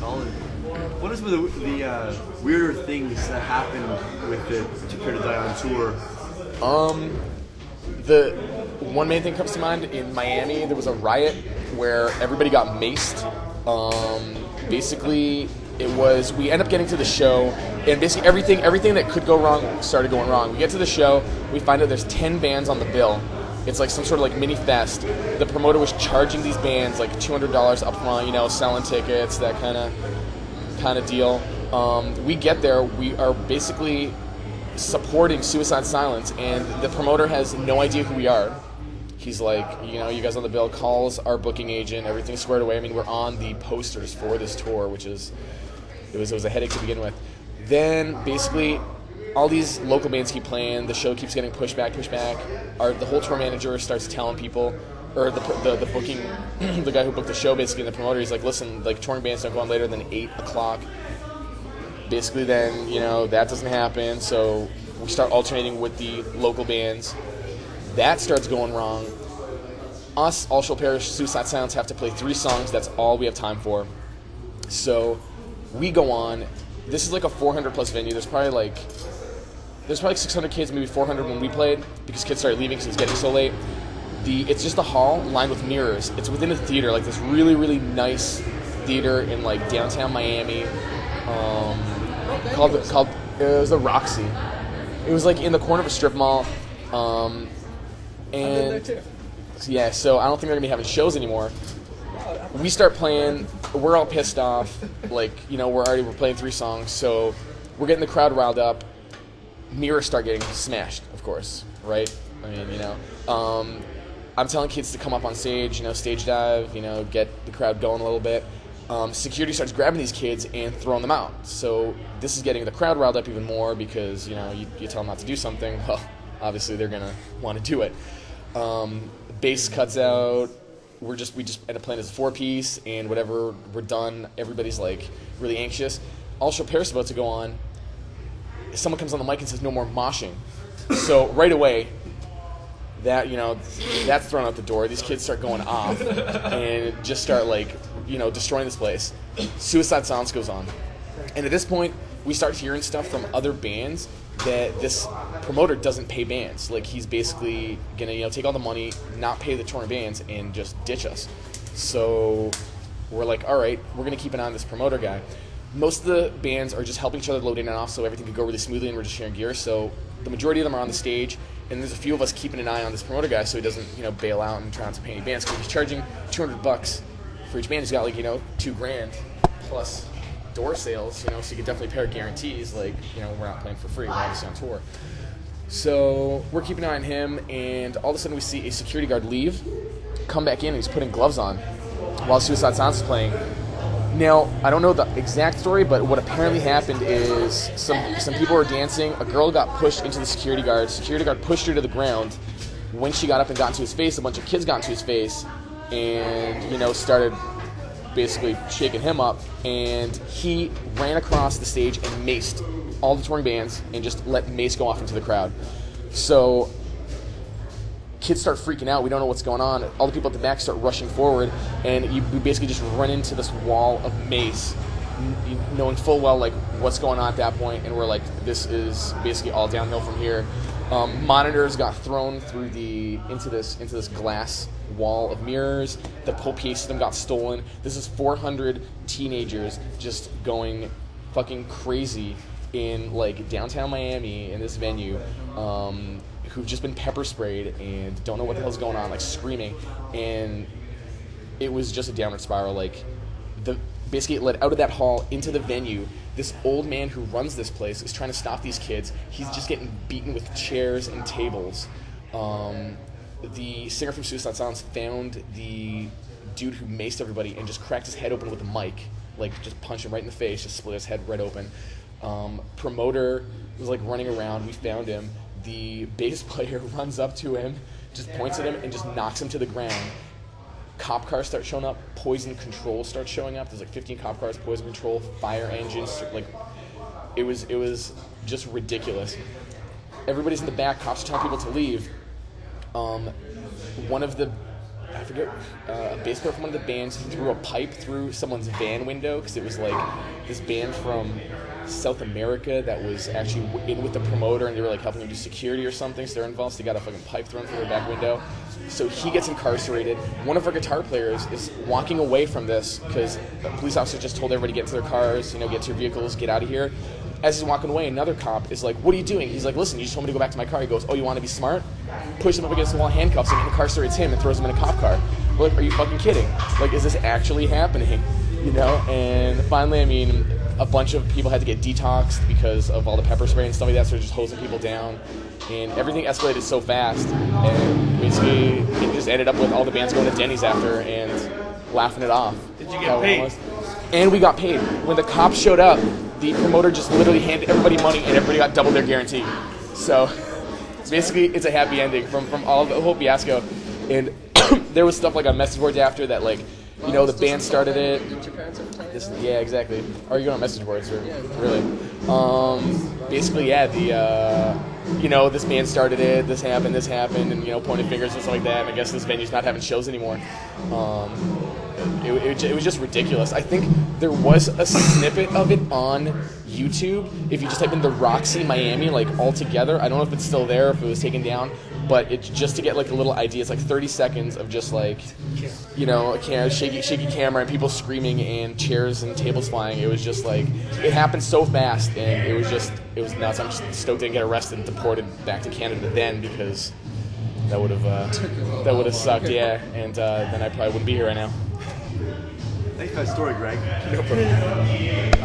solid. What are some of the weirder things that happened with the To Pure to Die on tour? The one main thing comes to mind. In Miami, there was a riot where everybody got maced. Basically, we end up getting to the show, and basically everything that could go wrong started going wrong. We get to the show, we find out there's 10 bands on the bill. It's like some sort of like mini fest. The promoter was charging these bands like $200 up front, selling tickets, that kind of deal. We get there, we are basically supporting Suicide Silence, and the promoter has no idea who we are. He's like, you guys on the bill, calls our booking agent, everything's squared away. I mean, we're on the posters for this tour, which it was a headache to begin with. Then basically all these local bands keep playing, the show keeps getting pushed back. The whole tour manager starts telling people, or the booking, the guy who booked the show, basically, and the promoter, he's like, listen, like, touring bands don't go on later than 8 o'clock. Basically then, that doesn't happen, so we start alternating with the local bands. That starts going wrong. Us, All Shall Perish, Suicide Silence, have to play 3 songs. That's all we have time for. So we go on. This is like a 400-plus venue. There's probably 600 kids, maybe 400 when we played, because kids started leaving because it was getting so late. It's just a hall lined with mirrors. It's within a theater, like this really, really nice theater in like downtown Miami. Called it was the Roxy. It was like in the corner of a strip mall. And yeah, so I don't think they're gonna be having shows anymore. We start playing. We're all pissed off. Like, we're playing 3 songs, so we're getting the crowd riled up. Mirrors start getting smashed, of course, right? I mean, I'm telling kids to come up on stage, stage dive, get the crowd going a little bit. Security starts grabbing these kids and throwing them out. So this is getting the crowd riled up even more because, you tell them not to do something. Well, obviously they're going to want to do it. Bass cuts out. We just end up playing as a 4-piece, and whatever we're done, everybody's like really anxious. All Shall Perish is about to go on. Someone comes on the mic and says no more moshing. So right away, that's thrown out the door. These kids start going off and just start destroying this place. Suicide Silence goes on. And at this point, we start hearing stuff from other bands that this promoter doesn't pay bands. Like, he's basically gonna, take all the money, not pay the touring bands, and just ditch us. So we're like, all right, we're gonna keep an eye on this promoter guy. Most of the bands are just helping each other load in and off, so everything could go really smoothly, and we're just sharing gear. So the majority of them are on the stage, and there's a few of us keeping an eye on this promoter guy so he doesn't, bail out and try not to pay any bands, because he's charging $200 for each band. He's got $2,000 plus door sales, so you could definitely pair guarantees. We're not playing for free. We're obviously on tour. So we're keeping an eye on him, and all of a sudden we see a security guard leave, come back in, and he's putting gloves on while Suicide Silence is playing. Now, I don't know the exact story, but what apparently happened is some people were dancing. A girl got pushed into the security guard. Security guard pushed her to the ground. When she got up and got into his face, a bunch of kids got into his face and, started basically shaking him up. And he ran across the stage and maced all the touring bands and just let mace go off into the crowd. So kids start freaking out. We don't know what's going on. All the people at the back start rushing forward, and we basically just run into this wall of mace, knowing full well what's going on at that point. And we're like, this is basically all downhill from here. Monitors got thrown through into this glass wall of mirrors. The whole PA system got stolen. This is 400 teenagers just going fucking crazy in downtown Miami in this venue. Who've just been pepper sprayed and don't know what the hell's going on, screaming, and it was just a downward spiral. Basically it led out of that hall into the venue. This old man who runs this place is trying to stop these kids. He's just getting beaten with chairs and tables. The singer from Suicide Silence found the dude who maced everybody and just cracked his head open with a mic, just punched him right in the face, just split his head right open. Promoter was running around. We found him. The bass player runs up to him, just points at him, and just knocks him to the ground. Cop cars start showing up. Poison control starts showing up. There's 15 cop cars, poison control, fire engines. It was just ridiculous. Everybody's in the back. Cops are telling people to leave. One of the, I forget, a bass player from one of the bands threw a pipe through someone's van window because it was like this band from South America that was actually in with the promoter, and they were like helping them do security or something, so they're involved, so they got a fucking pipe thrown through their back window. So he gets incarcerated. One of our guitar players is walking away from this because the police officer just told everybody to get to their cars, get to your vehicles, get out of here. As he's walking away, another cop is like, what are you doing? He's like, listen, you just told me to go back to my car. He goes, oh, you want to be smart? Pushes him up against the wall, handcuffs him, incarcerates him, and throws him in a cop car. We're like, are you fucking kidding? Like, is this actually happening? And finally, I mean, a bunch of people had to get detoxed because of all the pepper spray and stuff like that, so they're just hosing people down. And everything escalated so fast, and basically it just ended up with all the bands going to Denny's after and laughing it off. Did you get paid? And we got paid. When the cops showed up, the promoter just literally handed everybody money, and everybody got double their guarantee. So basically, it's a happy ending from all the whole fiasco. And there was stuff like on message boards after that, like, the band started it. Yeah, exactly. Are you going on message boards? Or, really? Basically, yeah, this band started it, this happened, and, pointing fingers and stuff like that, and I guess this venue's not having shows anymore. It was just ridiculous. I think there was a snippet of it on YouTube. If you just type in the Roxy Miami, like, all together, I don't know if it's still there, if it was taken down, but it's just to get, like, a little idea. It's like 30 seconds of just, like, a shaky camera and people screaming and chairs and tables flying. It was just, like, it happened so fast, and it was nuts. I'm just stoked I didn't get arrested and deported back to Canada then, because that would have sucked, yeah, and then I probably wouldn't be here right now. Thanks for that story, Greg. No problem.